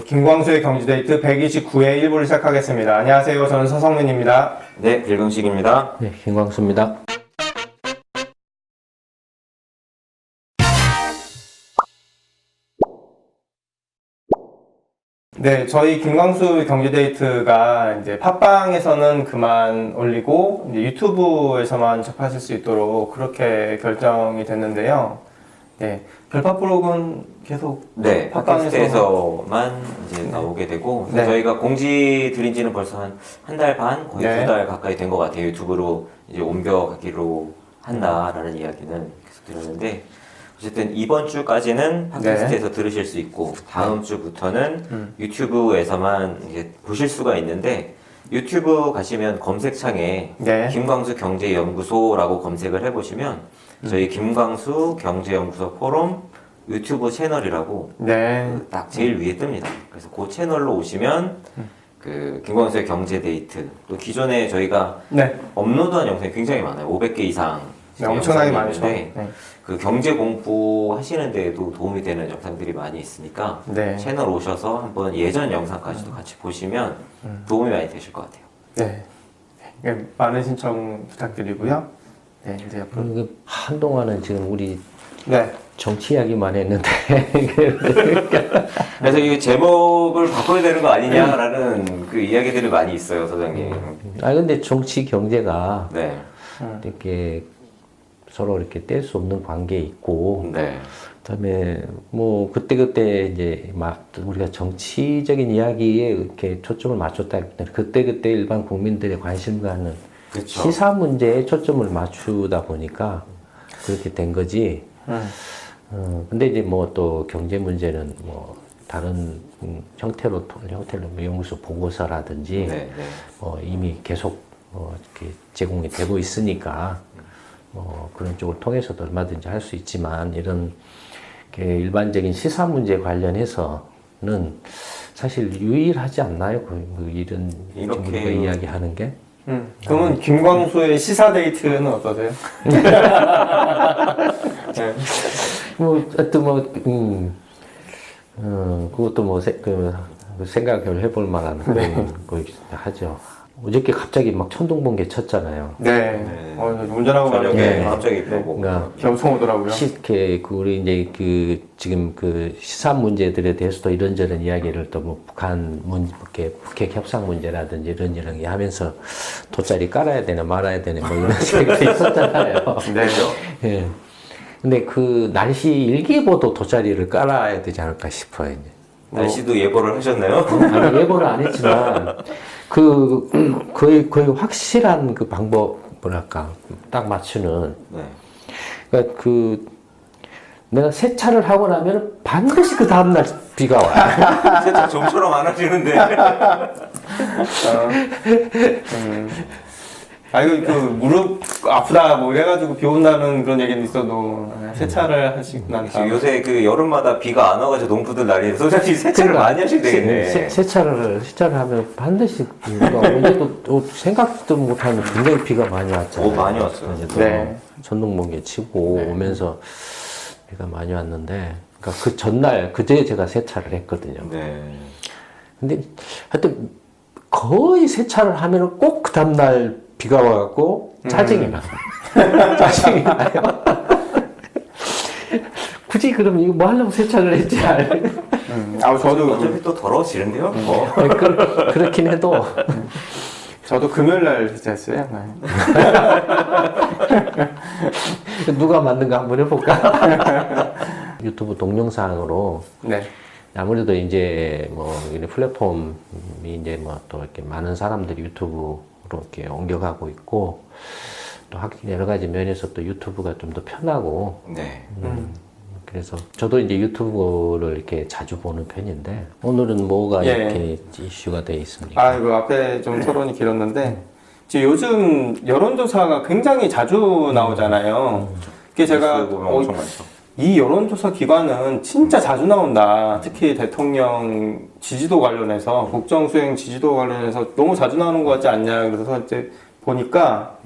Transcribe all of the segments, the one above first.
김광수의 경제데이트 129회 1부를 시작하겠습니다. 안녕하세요. 저는 서성민입니다. 네, 빌금식입니다. 네, 김광수입니다. 네, 저희 김광수 경제데이트가 이제 팟빵에서는 그만 올리고 이제 유튜브에서만 접하실 수 있도록 그렇게 결정이 됐는데요. 네, 별파 블로그는 계속 네, 팟빵에서 팟캐스트에서만 이제 나오게 되고 네. 저희가 공지 드린 지는 벌써 한 달 반, 거의 네. 2달 가까이 된 것 같아요. 유튜브로 이제 옮겨가기로 한다라는 이야기는 계속 드렸는데 어쨌든 이번 주까지는 팟캐스트에서 들으실 수 있고 다음 주부터는 유튜브에서만 이제 보실 수가 있는데 유튜브 가시면 검색창에 네. 김광수 경제연구소라고 검색을 해보시면 저희 김광수 경제연구소 포럼 유튜브 채널이라고 네. 그 딱 제일 위에 뜹니다. 그래서 그 채널로 오시면 그 김광수의 경제 데이트 또 기존에 저희가 네. 업로드한 영상이 굉장히 많아요. 500개 이상 네, 엄청나게 영상이 많죠. 있는데 네. 그 경제 공부하시는 데에도 도움이 되는 영상들이 많이 있으니까 네. 채널 오셔서 한번 예전 영상까지도 같이 보시면 도움이 많이 되실 것 같아요. 네. 네. 많은 신청 부탁드리고요. 네, 이제 앞으로. 그 한동안은 지금 우리 네. 정치 이야기만 했는데 그래서 이 제목을 바꿔야 되는 거 아니냐라는 그 이야기들이 많이 있어요, 소장님. 근데 정치 경제가 네. 이렇게 서로 이렇게 뗄 수 없는 관계에 있고 네. 그다음에 뭐 그때그때 이제 막 우리가 정치적인 이야기에 이렇게 초점을 맞췄다 했더니 그때그때 일반 국민들의 관심 가는 그쵸. 시사 문제에 초점을 맞추다 보니까 그렇게 된 거지. 근데 이제 뭐 또 경제 문제는 뭐 다른 형태로 뭐 연구소 보고서라든지 네, 네. 이미 계속 이렇게 제공이 되고 있으니까 그런 쪽을 통해서도 얼마든지 할 수 있지만 이런 일반적인 시사 문제 관련해서는 사실 유일하지 않나요? 이런 이렇게 우리가 이야기하는 게. 그러면 김광수의 시사 데이트는 어떠세요? 네. 하여튼 그것도 생각을 해볼 만한 그런 거 하죠. 어저께 갑자기 막 천둥번개 쳤잖아요. 네. 운전하고 저녁에 가는데 갑자기 네. 보고. 그러니까 경청 오더라고요. 우리 이제 지금 시사 문제들에 대해서도 이런저런 이야기를 또 뭐 북한 북핵 협상 문제라든지 이런 하면서 돗자리 깔아야 되나 말아야 되나 뭐 이런 생각이 있었잖아요. 네. 예. 근데 그 날씨 일기예보도 돗자리를 깔아야 되지 않을까 싶어요. 이제. 날씨도 예보를 하셨나요? 아니, 예보는 안 했지만, 거의 확실한 그 방법, 뭐랄까, 딱 맞추는. 네. 그러니까 내가 세차를 하고 나면 반드시 그 다음날 비가 와요. 세차 좀처럼 안 하시는데. 이거 무릎 아프다 뭐 이래가지고 비 온다는 그런 얘기는 있어도 세차를 하시고 난 다음. 요새 그 여름마다 비가 안 와가지고 농부들 난리에 소장님 세차를 그러니까 많이 하시면 되겠네. 세차를 하면 반드시 비가 어제도 생각도 못하는 굉장히 비가 많이 왔잖아요. 많이 왔어요. 어제도 네. 천둥번개 치고 오면서 비가 많이 왔는데, 그러니까 그 전날 그제 제가 세차를 했거든요. 네. 근데 하여튼 거의 세차를 하면은 꼭 그 다음날 비가 와갖고 짜증이 나요. 짜증이 나요. 굳이 그럼 이거 뭐 하려고 세차를 했지? 저도 어차피 또 더러워지는데요? 그렇긴 해도. 저도 금요일날 세차했어요. 누가 만든가 한번 해볼까? 유튜브 동영상으로 네. 아무래도 이제 뭐 이런 플랫폼이 이제 뭐 또 이렇게 많은 사람들이 유튜브로 이렇게 옮겨가고 있고 또 여러 가지 면에서 또 유튜브가 좀 더 편하고 네. 그래서 저도 이제 유튜브를 이렇게 자주 보는 편인데 오늘은 뭐가 예. 이렇게 이슈가 돼 있습니까? 이거 앞에 좀 토론이 길었는데 지금 요즘 여론조사가 굉장히 자주 나오잖아요. 그게 제가 보면 엄청 많죠. 이 여론조사 기관은 진짜 자주 나온다. 특히 대통령 지지도 관련해서, 국정 수행 지지도 관련해서 너무 자주 나오는 것 같지 않냐. 그래서 이제 보니까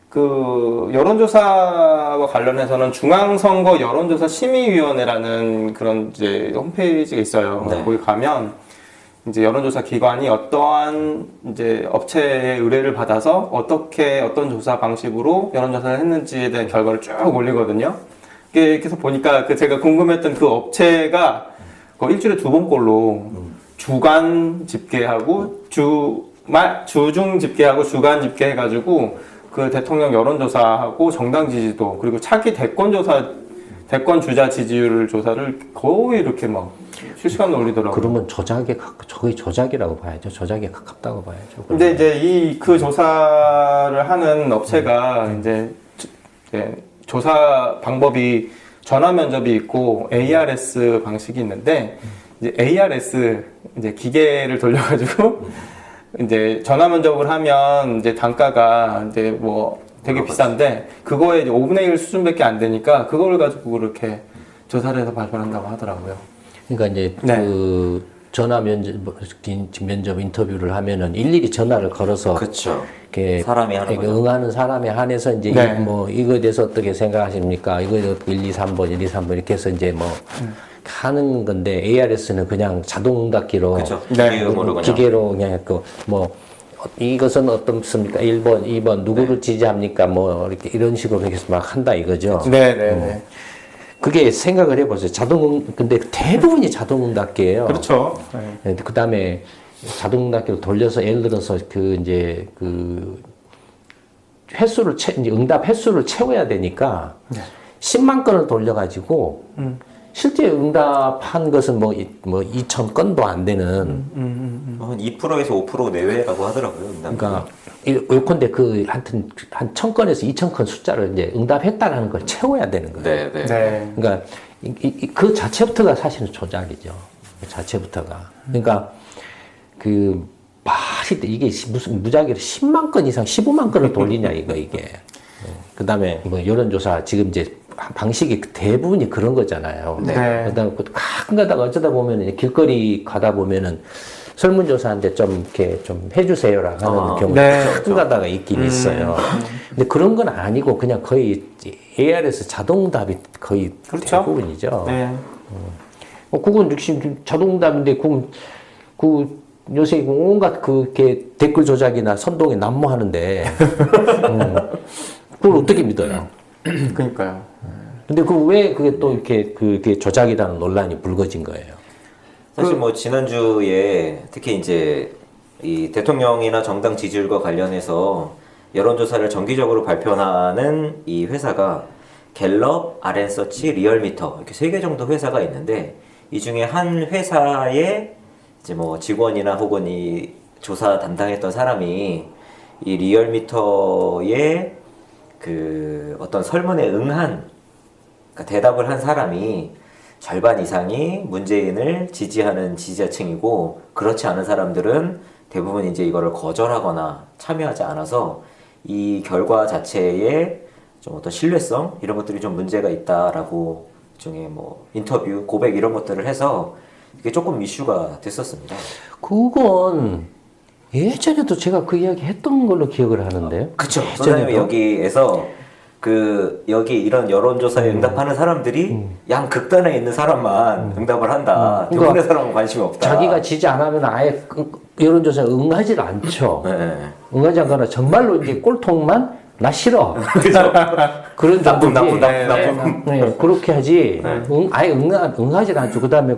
그 여론조사와 관련해서는 중앙선거 여론조사 심의위원회라는 그런 이제 홈페이지가 있어요. 네. 거기 가면 이제 여론조사 기관이 어떠한 이제 업체의 의뢰를 받아서 어떻게 어떤 조사 방식으로 여론조사를 했는지에 대한 결과를 쭉 올리거든요. 그래서 보니까 제가 궁금했던 그 업체가 일주일에 2번꼴로 주간 집계하고 주중 집계하고 주간 집계 해가지고 그 대통령 여론조사하고 정당 지지도 그리고 차기 대권 주자 지지율 조사를 거의 이렇게 막 실시간으로 올리더라고요. 그러면 거의 조작이라고 봐야죠. 조작에 가깝다고 봐야죠. 근데 이제 그 조사를 하는 업체가 이제 조사 방법이 전화 면접이 있고 ARS 방식이 있는데 이제 ARS 이제 기계를 돌려가지고 이제 전화 면접을 하면 이제 단가가 이제 뭐 되게 비싼데 그거에 이제 5분의 1 수준밖에 안 되니까 그걸 가지고 그렇게 조사를 해서 발표한다고 하더라고요. 그러니까 이제 네. 그 전화 면접 인터뷰를 하면은 일일이 전화를 걸어서 그렇죠. 이렇게 사람이 하는 거죠. 응하는 사람에 한해서 이제 네. 이거에 대해서 어떻게 생각하십니까? 이거 1, 2, 3번, 1, 2, 3번 이렇게 해서 이제 하는 건데 ARS는 그냥 자동응답기로 그렇죠. 네. 기계음으로 그냥. 기계로 그냥 했고 이것은 어떻습니까? 1번, 2번 누구를 지지합니까? 이렇게 이런 식으로 해서 막 한다 이거죠. 네네네. 그게 생각을 해보세요. 근데 대부분이 자동응답기예요. 그렇죠. 네. 그 다음에 자동응답기로 돌려서 예를 들어서 이제 응답 횟수를 채워야 되니까 10만 건을 돌려가지고 실제 응답한 것은 2,000건도 안 되는. 한 2%에서 5% 내외라고 하더라고요. 그러니까 요컨대 하여튼 한 1,000건에서 2,000건 숫자를 이제 응답했다라는 걸 채워야 되는 거예요. 네, 네. 네. 그러니까 그 자체부터가 사실은 조작이죠. 그 자체부터가. 그러니까 말이 이게 무슨 무작위로 10만 건 이상 15만 건을 돌리냐 이게. 그다음에 여론조사 지금 이제 방식이 대부분이 그런 거잖아요. 네. 그다음에 가끔 가다가 어쩌다 보면은 길거리 가다 보면은 설문조사한테 좀 이렇게 좀 해주세요라고 하는 경우가 네. 가끔 가다가 있긴 있어요. 근데 그런 건 아니고 그냥 거의 ARS 자동응답이 거의 그렇죠. 대부분이죠. 네. 그건 역시 자동응답인데 요새 온갖 그게 댓글 조작이나 선동이 난무하는데 그걸 어떻게 믿어요? 그러니까요. 근데 왜 그게 또 이렇게 그게 조작이라는 논란이 불거진 거예요? 사실 지난주에 특히 이제 이 대통령이나 정당 지지율과 관련해서 여론조사를 정기적으로 발표하는 이 회사가 갤럽, RN서치, 리얼미터 이렇게 3개 정도 회사가 있는데 이 중에 한 회사의 이제 직원이나 혹은 이 조사 담당했던 사람이 이 리얼미터의 어떤 설문에 응한 그러니까 대답을 한 사람이 절반 이상이 문재인을 지지하는 지지자층이고 그렇지 않은 사람들은 대부분 이제 이거를 거절하거나 참여하지 않아서 이 결과 자체에 좀 어떤 신뢰성 이런 것들이 좀 문제가 있다라고 일종의 인터뷰 고백 이런 것들을 해서 이게 조금 이슈가 됐었습니다. 그건 예전에도 제가 그 이야기 했던 걸로 기억을 하는데요. 그쵸. 선생님이 여기에서 여기 이런 여론조사에 응답하는 사람들이 양 극단에 있는 사람만 응답을 한다. 대부분의 그러니까 사람은 관심이 없다. 자기가 지지 안 하면 아예 여론조사에 응하지 않죠. 네. 응하지 않거나 정말로 이제 꼴통만 나 싫어. 그죠. 그런 나쁜. 네, 그렇게 하지. 아예 응하지 않죠. 그 다음에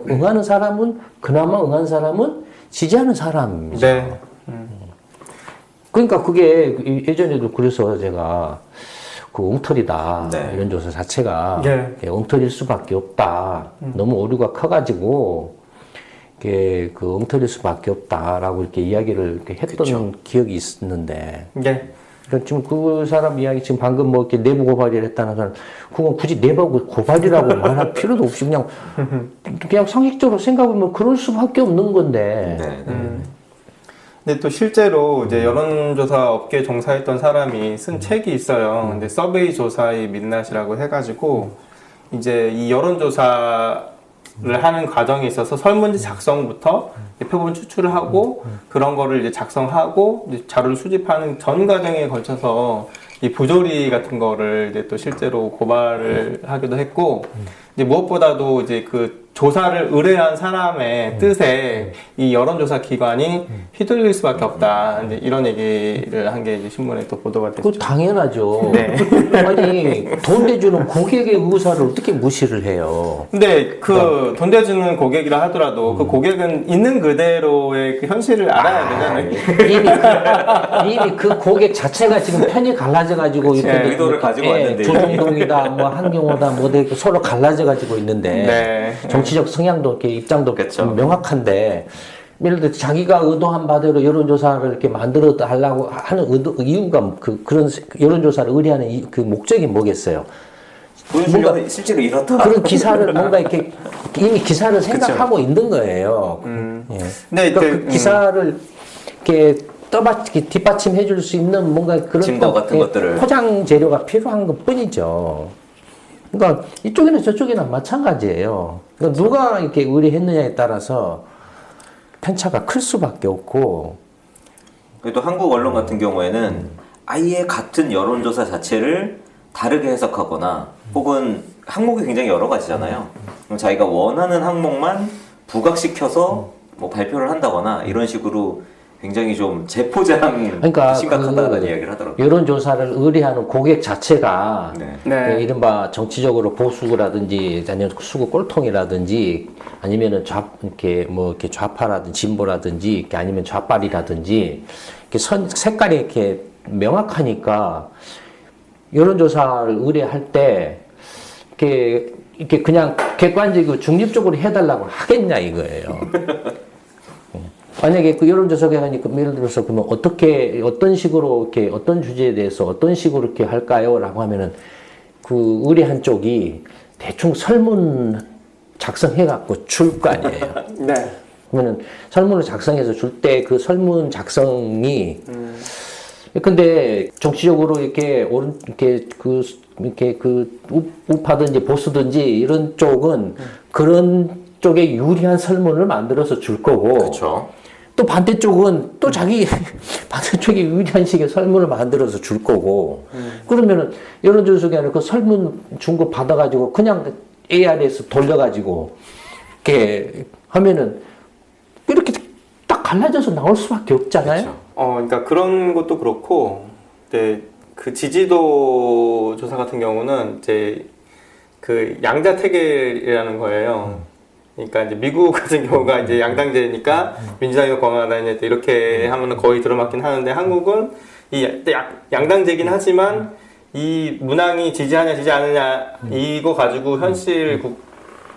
그나마 응한 사람은 지지하는 사람이죠. 네. 그러니까 그게 예전에도 그래서 제가 엉터리다. 네. 이런 조사 자체가 네. 엉터리일 수밖에 없다. 너무 오류가 커가지고 엉터리일 수밖에 없다라고 이렇게 이야기를 이렇게 했던 그쵸. 기억이 있는데. 네. 그러니까 지금 그 사람 이야기 지금 방금 이렇게 내부 고발을 했다는 사람 그건 굳이 내부 고발이라고 말할 필요도 없이 그냥 상식적으로 생각하면 그럴 수밖에 없는 건데. 네. 근데 또 실제로 이제 여론조사 업계에 종사했던 사람이 쓴 책이 있어요. 근데 서베이 조사의 민낯이라고 해가지고 이제 이 여론조사를 하는 과정에 있어서 설문지 작성부터 표본 추출을 하고 그런 거를 이제 작성하고 이제 자료를 수집하는 전 과정에 걸쳐서 이 부조리 같은 거를 이제 또 실제로 고발을 하기도 했고 이제 무엇보다도 이제 조사를 의뢰한 사람의 뜻에 이 여론조사 기관이 휘둘릴 수밖에 없다. 이제 이런 얘기를 한 게 이제 신문에 또 보도가 됐죠. 그 당연하죠. 네. 아니 돈 대주는 고객의 의사를 어떻게 무시를 해요? 근데 그 돈 대주는 고객이라 하더라도 그 고객은 있는 그대로의 그 현실을 알아야 되잖아요. 이미 그 고객 자체가 지금 편이 갈라져 가지고 의도를 가지고 왔는데. 조정동이다, 뭐 한경호다, 뭐 되게 서로 갈라져 가지고 있는데 네. 정치적 성향도 이렇게 입장도 그쵸. 명확한데. 예를 들어 자기가 의도한 바대로 여론조사를 이렇게 만들어 달라고 하는 이유가 그런 여론조사를 의뢰하는 그 목적이 뭐겠어요? 보여주려고 실제로 이렇다. 그런 기사를 뭔가 이렇게 이미 기사를 생각하고 있는 거예요. 예. 근데 그러니까 이때, 그 기사를 이렇게 뒷받침해 줄 수 있는 뭔가 그런 증거 같은 예, 것들을. 포장 재료가 필요한 것 뿐이죠. 그러니까 이쪽이나 저쪽이나 마찬가지예요. 그러니까 누가 이렇게 의뢰했느냐에 따라서 편차가 클 수밖에 없고. 또 한국 언론 같은 경우에는 아예 같은 여론조사 자체를 다르게 해석하거나 혹은 항목이 굉장히 여러 가지잖아요. 그럼 자기가 원하는 항목만 부각시켜서 뭐 발표를 한다거나 이런 식으로 굉장히 좀 재포장 그러니까 심각하다는 이야기를 하더라고요. 여론조사를 의뢰하는 고객 자체가 네. 네. 그 이른바 정치적으로 보수라든지 아니면 수구 꼴통이라든지 아니면은 이렇게 좌파라든지 진보라든지 이렇게 아니면 좌빨이라든지 이렇게 색깔이 이렇게 명확하니까 여론조사를 의뢰할 때 이렇게 그냥 객관적이고 중립적으로 해달라고 하겠냐 이거예요. 만약에 그 여론조사가 하니까 예를 들어서 그러면 어떤 식으로 이렇게 어떤 주제에 대해서 어떤 식으로 이렇게 할까요?라고 하면은 그 의뢰한 쪽이 대충 설문 작성해갖고 줄 거 아니에요. 네. 그러면은 설문을 작성해서 줄 때 그 설문 작성이 근데 정치적으로 이렇게 우파든지 보수든지 이런 쪽은 그런 쪽에 유리한 설문을 만들어서 줄 거고. 그렇죠. 또 반대쪽은 또 자기 반대쪽에 유리한 식의 설문을 만들어서 줄 거고. 그러면은 여론조사가 아니라 그 설문 준 거 받아가지고 그냥 AR에서 돌려가지고 이렇게 하면은 이렇게 딱 갈라져서 나올 수밖에 없잖아요. 그렇죠. 그러니까 그런 것도 그렇고, 이제 그 지지도 조사 같은 경우는 이제 그 양자택일이라는 거예요. 그러니까 이제 미국 같은 경우가 이제 양당제니까 민주당이고 공화당이 이렇게 하면은 거의 들어맞긴 하는데 한국은 양당제긴 하지만 이 문항이 지지하냐 지지 않느냐 이거 가지고 현실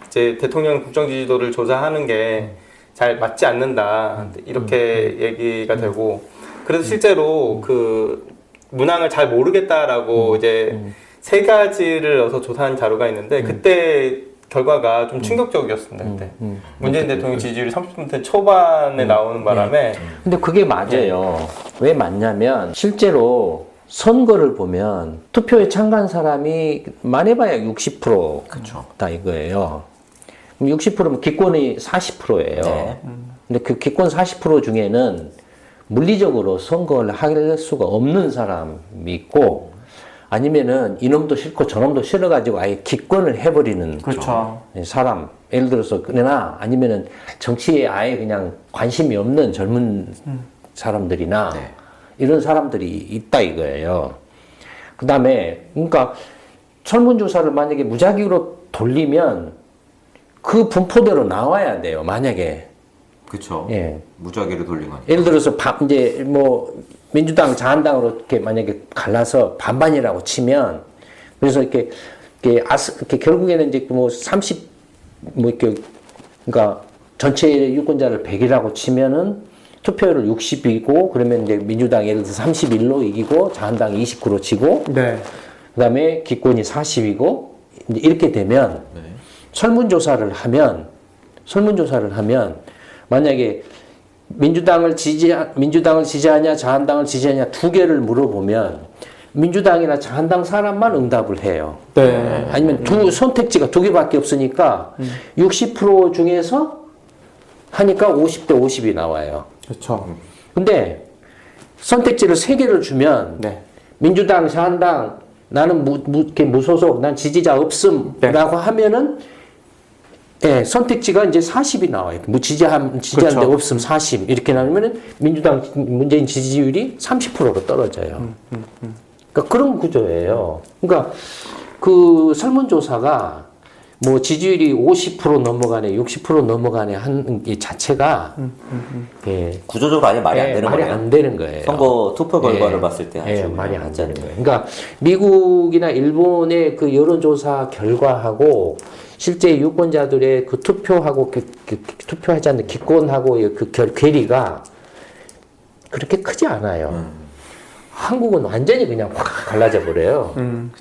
이제 대통령 국정 지지도를 조사하는 게 잘 맞지 않는다 이렇게 얘기가 되고 그래서 실제로 그 문항을 잘 모르겠다라고 이제 세 가지를 넣어서 조사한 자료가 있는데 그때 결과가 좀 충격적이었습니다. 그때 문재인 대통령 지지율이 30% 초반에 나오는 바람에 근데 그게 맞아요. 왜 맞냐면 실제로 선거를 보면 투표에 참가한 사람이 많이 봐야 60%다 이거예요. 그럼 60%면 기권이 40%예요. 네. 근데 그 기권 40% 중에는 물리적으로 선거를 할 수가 없는 사람이 있고 아니면은 이놈도 싫고 저놈도 싫어가지고 아예 기권을 해버리는 그렇죠. 사람. 예를 들어서 그러나 아니면은 정치에 아예 그냥 관심이 없는 젊은 사람들이나 네. 이런 사람들이 있다 이거예요. 그 다음에 그러니까 설문조사를 만약에 무작위로 돌리면 그 분포대로 나와야 돼요. 만약에 그렇죠. 예. 무작위로 돌린 거니까. 예를 들어서 이제 뭐 민주당, 자한당으로 이렇게 만약에 갈라서 반반이라고 치면 그래서 이렇게 결국에는 이제 뭐 30 전체 유권자를 100이라고 치면은 투표율을 60이고 그러면 이제 민주당 예를 들어서 31로 이기고 자한당이 29로 치고 네. 그다음에 기권이 40이고 이제 이렇게 되면 네. 설문조사를 하면 만약에 민주당을 지지하냐 자한당을 지지하냐 두 개를 물어보면 민주당이나 자한당 사람만 응답을 해요. 네. 아니면 선택지가 두 개밖에 없으니까 60% 중에서 하니까 50대 50이 나와요. 그렇죠. 근데 선택지를 세 개를 주면 네. 민주당, 자한당 나는 무소속, 난 지지자 없음라고 하면은 예, 선택지가 이제 40이 나와요. 뭐 지지하는데 그렇죠. 없으면 40 이렇게 나오면은 민주당 문재인 지지율이 30%로 떨어져요. 그러니까 그런 구조예요. 그러니까 그 설문조사가 뭐 지지율이 50% 넘어가네, 60% 넘어가네 한 이 자체가 예, 구조적으로 아예 말이 안 되는 말이 거예요. 안 되는 거예요. 선거 투표 결과를 예, 봤을 때 예, 아주 말이 안 맞지 않는 되는 거예요. 거예요. 그러니까 미국이나 일본의 그 여론조사 결과하고 실제 유권자들의 그 투표하고 투표하지 않는 기권하고의 그 괴리가 그렇게 크지 않아요. 한국은 완전히 그냥 확 갈라져 버려요.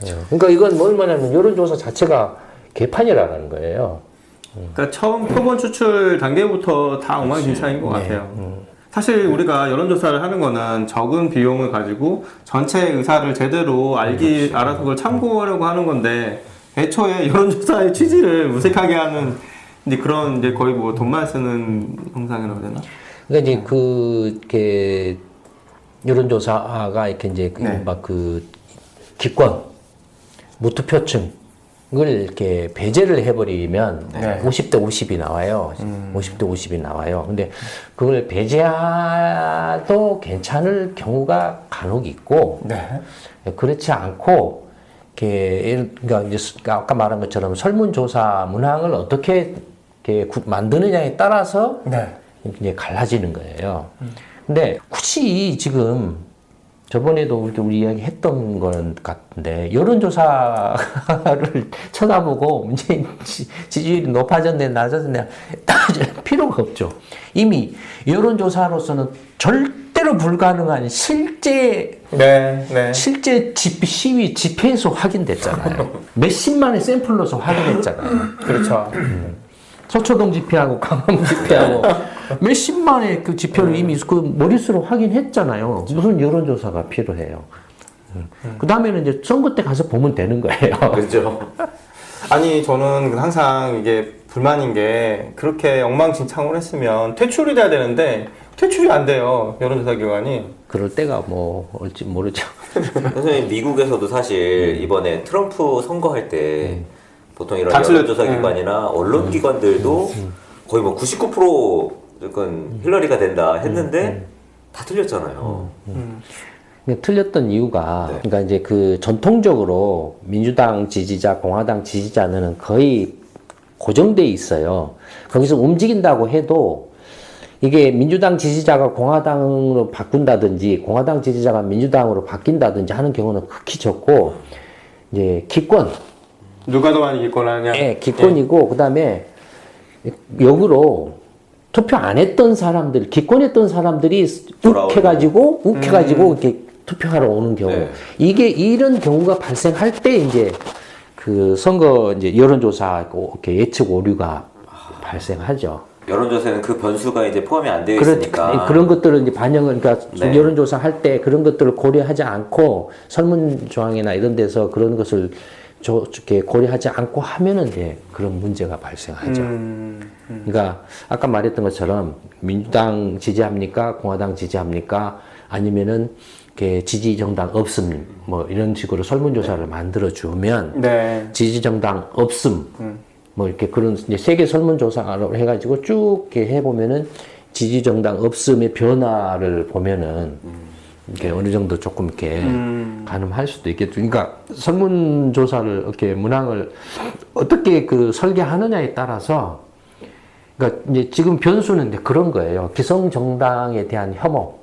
예. 그러니까 이건 뭘 말하냐면 여론조사 자체가 개판이라는 거예요. 그러니까 처음 표본 추출 단계부터 다 엉망진창인 것 같아요. 사실 우리가 여론조사를 하는 거는 적은 비용을 가지고 전체 의사를 제대로 알아서 그걸 참고하려고 하는 건데 애초에 여론조사의 취지를 무색하게 하는 이제 그런 이제 거의 뭐 돈만 쓰는 형상이라고 해야 되나? 그러니까 이제 이렇게 여론조사가 이렇게 이제 네. 막 그 기권, 무투표층을 이렇게 배제를 해버리면 네. 50대 50이 나와요. 50대 50이 나와요. 근데 그걸 배제해도 괜찮을 경우가 간혹 있고, 네. 그렇지 않고, 그러니까 이제 아까 말한 것처럼 설문조사 문항을 어떻게 이렇게 만드느냐에 따라서 네. 이제 갈라지는 거예요. 근데 굳이 지금 저번에도 이렇게 우리 이야기 했던 건 같은데 여론조사를 쳐다보고 문재인 지지율이 높아졌네 낮아졌네 따질 필요가 없죠. 이미 여론조사로서는 절대로 불가능한 실제 네. 시위 집회에서 확인됐잖아요. 몇십만의 샘플로서 확인했잖아요. 그렇죠. 서초동 집회하고 강남 집회하고 몇십만의 그 지표를 이미 그 머릿수로 확인했잖아요. 무슨 여론조사가 필요해요. 그 다음에는 이제 선거 때 가서 보면 되는 거예요. 그렇죠. 아니 저는 항상 이게 불만인 게 그렇게 엉망진창으로 했으면 퇴출이 돼야 되는데 퇴출이 안 돼요. 여론조사 기관이. 그럴 때가 뭐 올지 모르죠. 선생님 미국에서도 사실 이번에 트럼프 선거할 때 보통 이런 다 여론조사 틀렸- 기관이나 언론 기관들도 거의 뭐 99% 약간 힐러리가 된다 했는데 다 틀렸잖아요. 그러니까 틀렸던 이유가 네. 그러니까 이제 그 전통적으로 민주당 지지자, 공화당 지지자는 거의 고정돼 있어요. 거기서 움직인다고 해도 이게 민주당 지지자가 공화당으로 바꾼다든지 공화당 지지자가 민주당으로 바뀐다든지 하는 경우는 극히 적고 이제 기권, 누가 더 많이 이길 거냐. 예, 기권이고 그다음에 역으로 투표 안 했던 사람들, 기권했던 사람들이 욱해가지고 이렇게 투표하러 오는 경우, 네. 이게 이런 경우가 발생할 때 이제 그 선거 이제 여론조사하고 이렇게 예측 오류가 발생하죠. 여론조사에는 그 변수가 이제 포함이 안 되어 있으니까 그런 것들을 이제 반영을, 그러니까 네. 여론조사 할 때 그런 것들을 고려하지 않고 설문조항이나 이런 데서 그런 것을 이렇게 고려하지 않고 하면은 이제 그런 문제가 발생하죠. 그러니까 아까 말했던 것처럼 민주당 지지합니까? 공화당 지지합니까? 아니면은 이렇게 지지 정당 없음 뭐 이런 식으로 설문조사를 만들어 주면 네. 지지 정당 없음 뭐 이렇게 그런 이제 세계 설문조사로 해가지고 쭉 이렇게 해보면은 지지 정당 없음의 변화를 보면은 이렇게 어느 정도 조금 이렇게 가늠할 수도 있겠죠. 그러니까 설문조사를 이렇게 문항을 어떻게 그 설계하느냐에 따라서 그러니까 이제 지금 변수는 이제 그런 거예요. 기성 정당에 대한 혐오,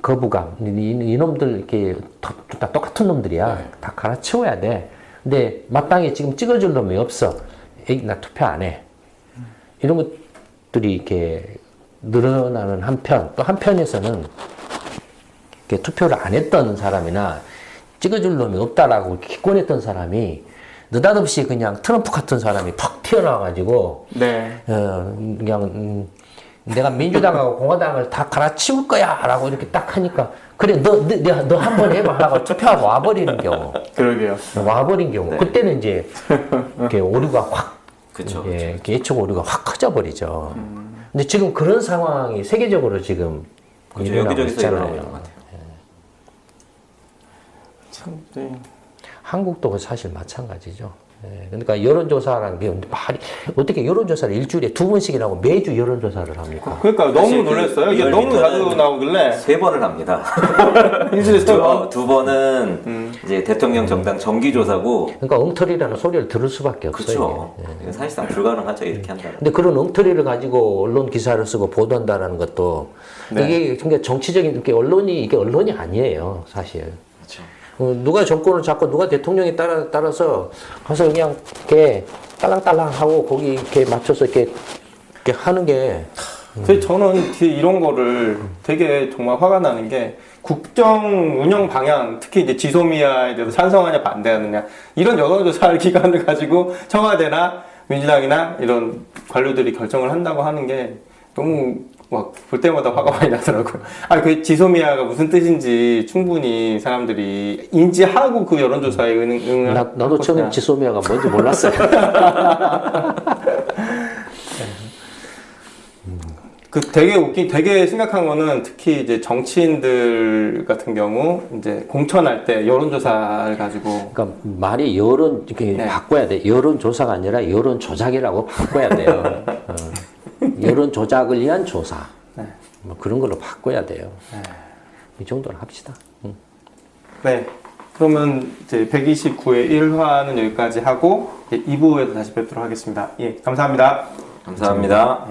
거부감, 이놈들 이렇게 다 똑같은 놈들이야. 다 갈아치워야 돼. 근데 마땅히 지금 찍어줄 놈이 없어. 에이, 나 투표 안 해. 이런 것들이 이렇게 늘어나는 한편, 또 한편에서는 이렇게 투표를 안 했던 사람이나 찍어줄 놈이 없다라고 기권했던 사람이 느닷없이 그냥 트럼프 같은 사람이 팍 튀어나와가지고 네. 그냥 내가 민주당하고 공화당을 다 갈아치울 거야라고 이렇게 딱 하니까 그래 너 한번 해봐 하고 투표하고 와버리는 경우 그러게요. 와버린 경우 네. 그때는 이제 이렇게 오류가 확 그쵸, 예, 이렇게 예측 오류가 확 커져버리죠. 근데 지금 그런 상황이 세계적으로 지금 그렇죠. 일어나고 여기저기서 일어나고 있잖아요. 있는 것 같아요. 참, 네. 한국도 사실 마찬가지죠. 그러니까 여론조사라는 게 말이 어떻게 여론조사를 일주일에 2번씩이나 하고 매주 여론조사를 합니까? 그러니까 너무 사실 놀랐어요. 이게 이걸 너무 믿고는 자주 나오길래 3번을 합니다. 일주일에 3번. 두 번은 이제 대통령 정당 정기조사고, 그러니까 엉터리라는 소리를 들을 수밖에 없어요. 그렇죠. 이건 사실상 불가능하죠, 이렇게 한다면. 근데 그런 엉터리를 가지고 언론 기사를 쓰고 보도한다는 것도 이게 그러니까 정치적인 이게 언론이 아니에요, 사실. 그렇죠. 누가 정권을 잡고 누가 대통령에 따라서 가서 그냥 이렇게 딸랑딸랑 하고 거기 이렇게 맞춰서 이렇게 하는 게 그래서 저는 이런 거를 되게 정말 화가 나는 게 국정 운영 방향, 특히 이제 지소미아에 대해서 찬성하냐 반대하느냐 이런 여론조사 기관을 가지고 청와대나 민주당이나 이런 관료들이 결정을 한다고 하는 게 너무 막 볼 때마다 화가 많이 나더라고요. 그 지소미아가 무슨 뜻인지 충분히 사람들이 인지하고 그 여론조사에 응을 나도 처음에 지소미아가 뭔지 몰랐어요. 되게 심각한 거는 특히 이제 정치인들 같은 경우 이제 공천할 때 여론조사를 가지고 그러니까 말이 이렇게 바꿔야 돼. 여론조사가 아니라 여론조작이라고 바꿔야 돼요. 여론조작을 위한 조사. 뭐 그런 걸로 바꿔야 돼요. 이 정도는 합시다. 네. 그러면 이제 129회 1화는 여기까지 하고 2부에서 다시 뵙도록 하겠습니다. 예, 감사합니다. 감사합니다.